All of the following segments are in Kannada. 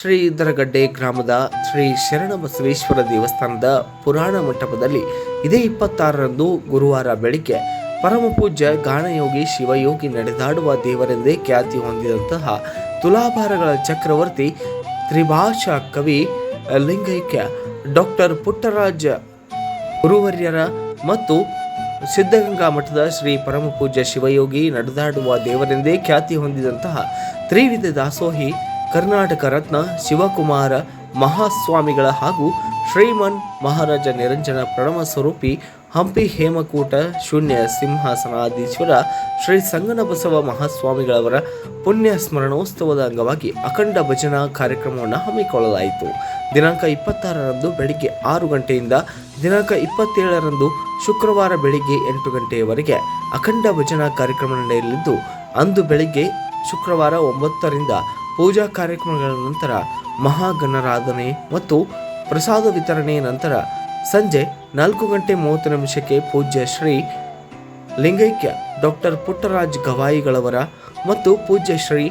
ಶ್ರೀ ಇದರಗಡ್ಡೆ ಗ್ರಾಮದ ಶ್ರೀ ಶರಣಬಸವೇಶ್ವರ ದೇವಸ್ಥಾನದ ಪುರಾಣ ಮಂಟಪದಲ್ಲಿ ಇದೇ 26ರಂದು ಗುರುವಾರ ಬೆಳಿಗ್ಗೆ ಪರಮಪೂಜ್ಯ ಗಾನಯೋಗಿ ಶಿವಯೋಗಿ ನಡೆದಾಡುವ ದೇವರೆಂದೇ ಖ್ಯಾತಿ ಹೊಂದಿದಂತಹ ತುಲಾಭಾರಗಳ ಚಕ್ರವರ್ತಿ ತ್ರಿಭಾಷಾ ಕವಿ ಲಿಂಗೈಕ್ಯ ಡಾಕ್ಟರ್ ಪುಟ್ಟರಾಜ ಗುರುವರ್ಯರ ಮತ್ತು ಸಿದ್ಧಗಂಗಾ ಮಠದ ಶ್ರೀ ಪರಮಪೂಜ್ಯ ಶಿವಯೋಗಿ ನಡೆದಾಡುವ ದೇವರೆಂದೇ ಖ್ಯಾತಿ ಹೊಂದಿದಂತಹ ತ್ರಿವಿಧ ದಾಸೋಹಿ ಕರ್ನಾಟಕ ರತ್ನ ಶಿವಕುಮಾರ ಮಹಾಸ್ವಾಮಿಗಳ ಹಾಗೂ ಶ್ರೀಮನ್ ಮಹಾರಾಜ ನಿರಂಜನ ಪ್ರಣವ ಸ್ವರೂಪಿ ಹಂಪಿ ಹೇಮಕೂಟ ಶೂನ್ಯ ಸಿಂಹಾಸನಾಧೀಶ್ವರ ಶ್ರೀ ಸಂಗನಬಸವ ಮಹಾಸ್ವಾಮಿಗಳವರ ಪುಣ್ಯ ಸ್ಮರಣೋತ್ಸವದ ಅಂಗವಾಗಿ ಅಖಂಡ ಭಜನಾ ಕಾರ್ಯಕ್ರಮವನ್ನು ಹಮ್ಮಿಕೊಳ್ಳಲಾಯಿತು. ದಿನಾಂಕ 26ರಂದು ಬೆಳಿಗ್ಗೆ 6 ಗಂಟೆಯಿಂದ ದಿನಾಂಕ 27ರಂದು ಶುಕ್ರವಾರ ಬೆಳಿಗ್ಗೆ 8 ಗಂಟೆಯವರೆಗೆ ಅಖಂಡ ಭಜನಾ ಕಾರ್ಯಕ್ರಮ ನಡೆಯಲಿದ್ದು, ಅಂದು ಬೆಳಿಗ್ಗೆ ಶುಕ್ರವಾರ 9ರಿಂದ ಪೂಜಾ ಕಾರ್ಯಕ್ರಮಗಳ ನಂತರ ಮಹಾಗಣರಾಧನೆ ಮತ್ತು ಪ್ರಸಾದ ವಿತರಣೆ ನಂತರ ಸಂಜೆ 4:30 ಪೂಜ್ಯ ಶ್ರೀ ಲಿಂಗೈಕ್ಯ ಡಾಕ್ಟರ್ ಪುಟ್ಟರಾಜ್ ಗವಾಯಿಗಳವರ ಮತ್ತು ಪೂಜ್ಯ ಶ್ರೀ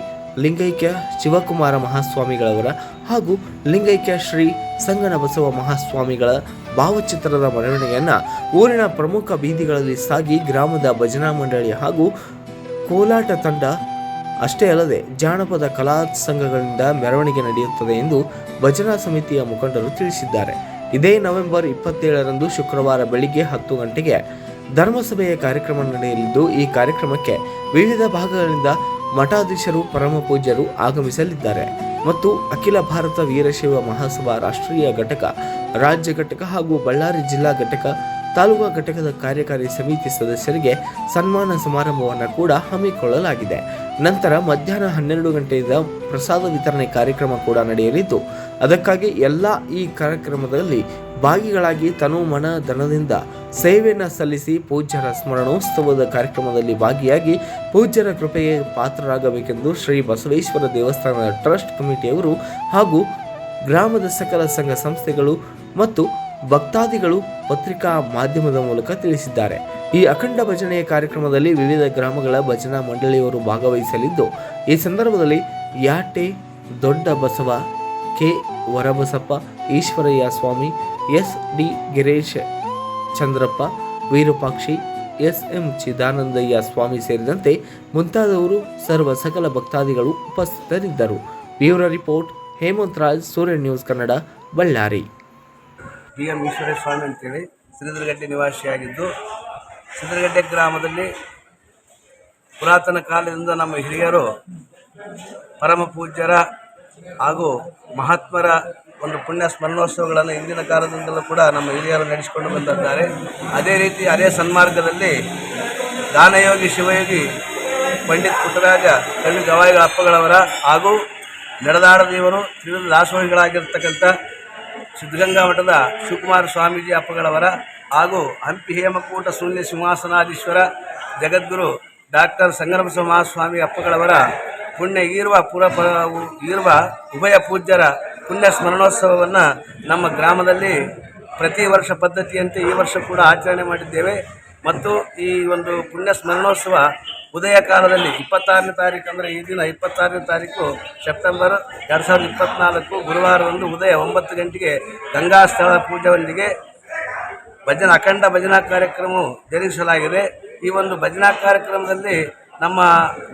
ಲಿಂಗೈಕ್ಯ ಶಿವಕುಮಾರ ಮಹಾಸ್ವಾಮಿಗಳವರ ಹಾಗೂ ಲಿಂಗೈಕ್ಯ ಶ್ರೀ ಸಂಗನಬಸವ ಮಹಾಸ್ವಾಮಿಗಳ ಭಾವಚಿತ್ರದ ಮೆರವಣಿಗೆಯನ್ನು ಊರಿನ ಪ್ರಮುಖ ಬೀದಿಗಳಲ್ಲಿ ಸಾಗಿ ಗ್ರಾಮದ ಭಜನಾ ಮಂಡಳಿ ಹಾಗೂ ಕೋಲಾಟ ತಂಡ ಅಷ್ಟೇ ಅಲ್ಲದೆ ಜಾನಪದ ಕಲಾ ಸಂಘಗಳಿಂದ ಮೆರವಣಿಗೆ ನಡೆಯುತ್ತದೆ ಎಂದು ಭಜನಾ ಸಮಿತಿಯ ಮುಖಂಡರು ತಿಳಿಸಿದ್ದಾರೆ. ಇದೇ ನವೆಂಬರ್ 27ರಂದು ಶುಕ್ರವಾರ ಬೆಳಿಗ್ಗೆ 10 ಗಂಟೆಗೆ ಧರ್ಮಸಭೆಯ ಕಾರ್ಯಕ್ರಮ ನಡೆಯಲಿದ್ದು, ಈ ಕಾರ್ಯಕ್ರಮಕ್ಕೆ ವಿವಿಧ ಭಾಗಗಳಿಂದ ಮಠಾಧೀಶರು ಪರಮ ಪೂಜ್ಯರು ಆಗಮಿಸಲಿದ್ದಾರೆ ಮತ್ತು ಅಖಿಲ ಭಾರತ ವೀರಶೈವ ಮಹಾಸಭಾ ರಾಷ್ಟ್ರೀಯ ಘಟಕ, ರಾಜ್ಯ ಘಟಕ ಹಾಗೂ ಬಳ್ಳಾರಿ ಜಿಲ್ಲಾ ಘಟಕ, ತಾಲೂಕಾ ಘಟಕದ ಕಾರ್ಯಕಾರಿ ಸಮಿತಿ ಸದಸ್ಯರಿಗೆ ಸನ್ಮಾನ ಸಮಾರಂಭವನ್ನು ಕೂಡ ಹಮ್ಮಿಕೊಳ್ಳಲಾಗಿದೆ. ನಂತರ ಮಧ್ಯಾಹ್ನ 12 ಗಂಟೆಯಿಂದ ಪ್ರಸಾದ ವಿತರಣೆ ಕಾರ್ಯಕ್ರಮ ಕೂಡ ನಡೆಯಲಿದ್ದು, ಅದಕ್ಕಾಗಿ ಎಲ್ಲ ಈ ಕಾರ್ಯಕ್ರಮದಲ್ಲಿ ಭಾಗಿಗಳಾಗಿ ತನು ಮನ ಧನದಿಂದ ಸೇವೆಯನ್ನು ಸಲ್ಲಿಸಿ ಪೂಜ್ಯರ ಸ್ಮರಣೋತ್ಸವದ ಕಾರ್ಯಕ್ರಮದಲ್ಲಿ ಭಾಗಿಯಾಗಿ ಪೂಜ್ಯರ ಕೃಪೆಗೆ ಪಾತ್ರರಾಗಬೇಕೆಂದು ಶ್ರೀ ಬಸವೇಶ್ವರ ದೇವಸ್ಥಾನದ ಟ್ರಸ್ಟ್ ಕಮಿಟಿಯವರು ಹಾಗೂ ಗ್ರಾಮದ ಸಕಲ ಸಂಘ ಸಂಸ್ಥೆಗಳು ಮತ್ತು ಭಕ್ತಾದಿಗಳು ಪತ್ರಿಕಾ ಮಾಧ್ಯಮದ ಮೂಲಕ ತಿಳಿಸಿದ್ದಾರೆ. ಈ ಅಖಂಡ ಭಜನೆಯ ಕಾರ್ಯಕ್ರಮದಲ್ಲಿ ವಿವಿಧ ಗ್ರಾಮಗಳ ಭಜನಾ ಮಂಡಳಿಯವರು ಭಾಗವಹಿಸಲಿದ್ದು, ಈ ಸಂದರ್ಭದಲ್ಲಿ ಯಾಟೆ Dodda Basava, K Varabasappa, Eshwarayya Swami, S D Girish Chandrappa, Virupakshi, S M Chidanandayya Swami ಸೇರಿದಂತೆ ಮುಂತಾದವರು ಸರ್ವ ಸಕಲ ಭಕ್ತಾದಿಗಳು ಉಪಸ್ಥಿತರಿದ್ದರು. Bureau report Hemant Raj, Surya news Kannada, Ballari. DM Eshwara Swami ಅಂತೇಳಿ ಸಿರಿದರಗಡ್ಡೆ ನಿವಾಸಿಯಾಗಿದ್ದು, ಸಿರಿದರಗಡ್ಡೆ ಗ್ರಾಮದಲ್ಲಿ ಪುರಾತನ ಕಾಲದಿಂದ ನಮ್ಮ ಹಿರಿಯರು ಪರಮ ಪೂಜ್ಯರ ಹಾಗೂ ಮಹಾತ್ಮರ ಒಂದು ಪುಣ್ಯ ಸ್ಮರಣೋತ್ಸವಗಳನ್ನು ಇಂದಿನ ಕಾಲದಿಂದಲೂ ಕೂಡ ನಮ್ಮ ಹಿರಿಯರು ನಡೆಸಿಕೊಂಡು ಬಂದಿದ್ದಾರೆ. ಅದೇ ಸನ್ಮಾರ್ಗದಲ್ಲಿ ಗಾನಯೋಗಿ ಶಿವಯೋಗಿ ಪಂಡಿತ್ ಪುಟ್ಟರಾಜ ಕವಿ ಗವಾಯಿಗಳ ಅಪ್ಪಗಳವರ ಹಾಗೂ ನಡೆದಾಡ ದೇವರು ತ್ರಿವಿಧ ದಾಸೋಹಿಗಳಾಗಿರ್ತಕ್ಕಂಥ ಸಿದ್ಧಗಂಗಾ ಮಠದ ಶಿವಕುಮಾರ ಸ್ವಾಮೀಜಿ ಅಪ್ಪಗಳವರ ಹಾಗೂ ಹಂಪಿ ಹೇಮಕೂಟ ಶೂನ್ಯ ಸಿಂಹಾಸನಾಧೀಶ್ವರ ಜಗದ್ಗುರು ಡಾಕ್ಟರ್ ಸಂಗನಬಸವ ಮಹಾಸ್ವಾಮಿ ಅಪ್ಪಗಳವರ ಪುಣ್ಯ ಈರುವ ಉಭಯ ಪೂಜ್ಯರ ಪುಣ್ಯ ಸ್ಮರಣೋತ್ಸವವನ್ನು ನಮ್ಮ ಗ್ರಾಮದಲ್ಲಿ ಪ್ರತಿ ವರ್ಷ ಪದ್ಧತಿಯಂತೆ ಈ ವರ್ಷ ಕೂಡ ಆಚರಣೆ ಮಾಡಿದ್ದೇವೆ. ಮತ್ತು ಈ ಒಂದು ಪುಣ್ಯ ಸ್ಮರಣೋತ್ಸವ ಉದಯ ಕಾಲದಲ್ಲಿ 26ನೇ ತಾರೀಕು ಅಂದರೆ ಈ ದಿನ 26ನೇ ತಾರೀಕು ಸೆಪ್ಟೆಂಬರ್ 2024 ಗುರುವಾರದಂದು ಉದಯ 9 ಗಂಟೆಗೆ ಗಂಗಾ ಸ್ಥಳ ಪೂಜೆಯೊಂದಿಗೆ ಅಖಂಡ ಭಜನಾ ಕಾರ್ಯಕ್ರಮ ಜರುಗಿಸಲಾಗಿದೆ. ಈ ಒಂದು ಭಜನಾ ಕಾರ್ಯಕ್ರಮದಲ್ಲಿ ನಮ್ಮ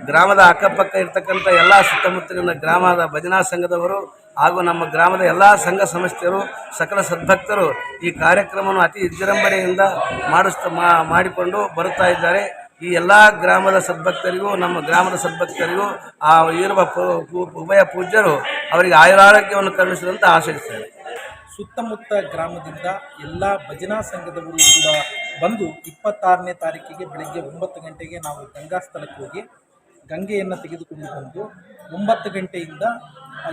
ಗ್ರಾಮದ ಅಕ್ಕಪಕ್ಕ ಇರ್ತಕ್ಕಂಥ ಎಲ್ಲ ಸುತ್ತಮುತ್ತಲಿನ ಗ್ರಾಮದ ಭಜನಾ ಸಂಘದವರು ಹಾಗೂ ನಮ್ಮ ಗ್ರಾಮದ ಎಲ್ಲ ಸಂಘ ಸಂಸ್ಥೆಯರು ಸಕಲ ಸದ್ಭಕ್ತರು ಈ ಕಾರ್ಯಕ್ರಮವನ್ನು ಅತಿ ವಿಜೃಂಭಣೆಯಿಂದ ಮಾಡಿಕೊಂಡು ಬರುತ್ತಾ ಇದ್ದಾರೆ. ಈ ಎಲ್ಲ ಗ್ರಾಮದ ಸದ್ಭಕ್ತರಿಗೂ ನಮ್ಮ ಗ್ರಾಮದ ಸದ್ಭಕ್ತರಿಗೂ ಆ ಇರುವ ಉಭಯ ಪೂಜ್ಯರು ಅವರಿಗೆ ಆಯುರಾರೋಗ್ಯವನ್ನು ಕರುಣಿಸಿದಂತೆ ಆಶಯಿಸುತ್ತಾರೆ. ಸುತ್ತಮುತ್ತ ಗ್ರಾಮದಿಂದ ಎಲ್ಲ ಭಜನಾ ಸಂಘದವರು ಕೂಡ ಬಂದು 26ನೇ ತಾರೀಕಿಗೆ ಬೆಳಗ್ಗೆ 9 ಗಂಟೆಗೆ ನಾವು ಗಂಗಾ ಸ್ಥಳಕ್ಕೆ ಹೋಗಿ ಗಂಗೆಯನ್ನು ತೆಗೆದುಕೊಂಡು ಬಂದು 9 ಗಂಟೆಯಿಂದ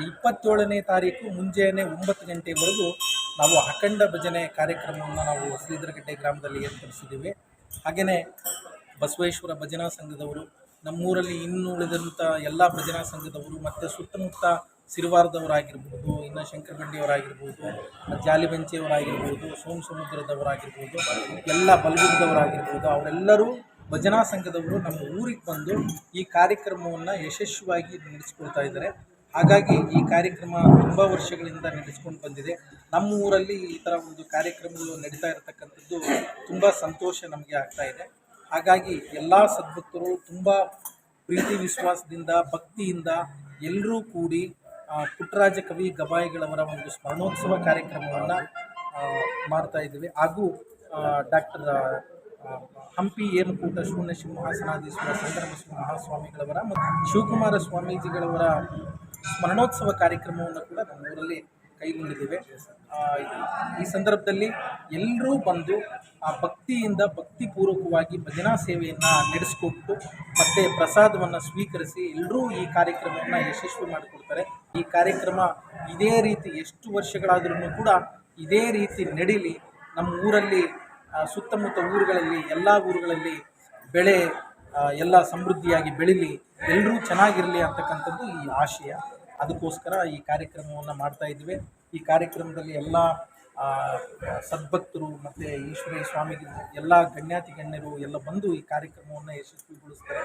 27ನೇ ತಾರೀಕು ಮುಂಜಾನೆ 9 ಗಂಟೆವರೆಗೂ ನಾವು ಅಖಂಡ ಭಜನೆ ಕಾರ್ಯಕ್ರಮವನ್ನು ನಾವು ಶ್ರೀಧರಗಡ್ಡೆ ಗ್ರಾಮದಲ್ಲಿ ಏರ್ಪಡಿಸಿದ್ದೇವೆ. ಹಾಗೆಯೇ ಬಸವೇಶ್ವರ ಭಜನಾ ಸಂಘದವರು, ನಮ್ಮೂರಲ್ಲಿ ಇನ್ನು ಉಳಿದಂಥ ಎಲ್ಲ ಭಜನಾ ಸಂಘದವರು ಮತ್ತು ಸುತ್ತಮುತ್ತ ಸಿರಿವಾರದವರಾಗಿರ್ಬೋದು, ಇನ್ನು ಶಂಕರಗಂಡಿಯವರಾಗಿರ್ಬೋದು, ಜಾಲಿಬೆಂಚಿಯವರಾಗಿರ್ಬೋದು, ಸೋಮಸಮುದ್ರದವರಾಗಿರ್ಬೋದು, ಎಲ್ಲ ಬಲಗುಂದವರಾಗಿರ್ಬೋದು, ಅವರೆಲ್ಲರೂ ಭಜನಾ ಸಂಘದವರು ನಮ್ಮ ಊರಿಗೆ ಬಂದು ಈ ಕಾರ್ಯಕ್ರಮವನ್ನು ಯಶಸ್ವಿಯಾಗಿ ನಡೆಸಿಕೊಳ್ತಾ ಇದ್ದಾರೆ. ಹಾಗಾಗಿ ಈ ಕಾರ್ಯಕ್ರಮ ತುಂಬ ವರ್ಷಗಳಿಂದ ನಡೆಸ್ಕೊಂಡು ಬಂದಿದೆ. ನಮ್ಮ ಊರಲ್ಲಿ ಈ ಥರ ಒಂದು ಕಾರ್ಯಕ್ರಮಗಳು ನಡೀತಾ ಇರತಕ್ಕಂಥದ್ದು ತುಂಬ ಸಂತೋಷ ನಮಗೆ ಆಗ್ತಾ ಇದೆ. ಹಾಗಾಗಿ ಎಲ್ಲ ಸದ್ಭಕ್ತರು ತುಂಬ ಪ್ರೀತಿ ವಿಶ್ವಾಸದಿಂದ ಭಕ್ತಿಯಿಂದ ಎಲ್ಲರೂ ಕೂಡಿ ಪುಟ್ಟರಾಜ ಕವಿ ಗವಾಯಿಗಳವರ ಒಂದು ಸ್ಮರಣೋತ್ಸವ ಕಾರ್ಯಕ್ರಮವನ್ನು ಮಾಡ್ತಾ ಇದ್ದೀವಿ. ಹಾಗೂ ಡಾಕ್ಟರ್ ಹಂಪಿ ಏನುಕೂಟ ಶೂನ್ಯ ಸಿಂಹಾಸನಾಧೀಶ್ವರ ಸಂಗಮಶ್ರೀ ಮಹಾಸ್ವಾಮಿಗಳವರ ಮತ್ತು ಶಿವಕುಮಾರ ಸ್ವಾಮೀಜಿಗಳವರ ಸ್ಮರಣೋತ್ಸವ ಕಾರ್ಯಕ್ರಮವನ್ನು ಕೂಡ ನಮ್ಮ ಊರಲ್ಲಿ ಕೈಗೊಂಡಿದ್ದೇವೆ. ಈ ಸಂದರ್ಭದಲ್ಲಿ ಎಲ್ಲರೂ ಬಂದು ಭಕ್ತಿಯಿಂದ ಭಕ್ತಿಪೂರ್ವಕವಾಗಿ ಭಜನಾ ಸೇವೆಯನ್ನು ನಡೆಸಿಕೊಟ್ಟು ಮತ್ತು ಪ್ರಸಾದವನ್ನು ಸ್ವೀಕರಿಸಿ ಎಲ್ಲರೂ ಈ ಕಾರ್ಯಕ್ರಮವನ್ನು ಯಶಸ್ವಿ ಮಾಡಿಕೊಡ್ತಾರೆ. ಈ ಕಾರ್ಯಕ್ರಮ ಇದೇ ರೀತಿ ಎಷ್ಟು ವರ್ಷಗಳಾದ್ರೂ ಕೂಡ ಇದೇ ರೀತಿ ನಡೀಲಿ. ನಮ್ಮ ಊರಲ್ಲಿ ಸುತ್ತಮುತ್ತ ಊರುಗಳಲ್ಲಿ ಎಲ್ಲ ಊರುಗಳಲ್ಲಿ ಬೆಳೆ ಎಲ್ಲ ಸಮೃದ್ಧಿಯಾಗಿ ಬೆಳೀಲಿ, ಎಲ್ಲರೂ ಚೆನ್ನಾಗಿರಲಿ ಅಂತಕ್ಕಂಥದ್ದು ಈ ಆಶಯ. ಅದಕ್ಕೋಸ್ಕರ ಈ ಕಾರ್ಯಕ್ರಮವನ್ನು ಮಾಡ್ತಾ ಇದ್ದೀವಿ. ಈ ಕಾರ್ಯಕ್ರಮದಲ್ಲಿ ಎಲ್ಲ ಸದ್ಭಕ್ತರು ಮತ್ತು ಈಶ್ವರೀಯ ಸ್ವಾಮಿಗಳು ಎಲ್ಲ ಗಣ್ಯಾತಿ ಗಣ್ಯರು ಎಲ್ಲ ಬಂದು ಈ ಕಾರ್ಯಕ್ರಮವನ್ನು ಯಶಸ್ವಿಗೊಳಿಸ್ತಾರೆ.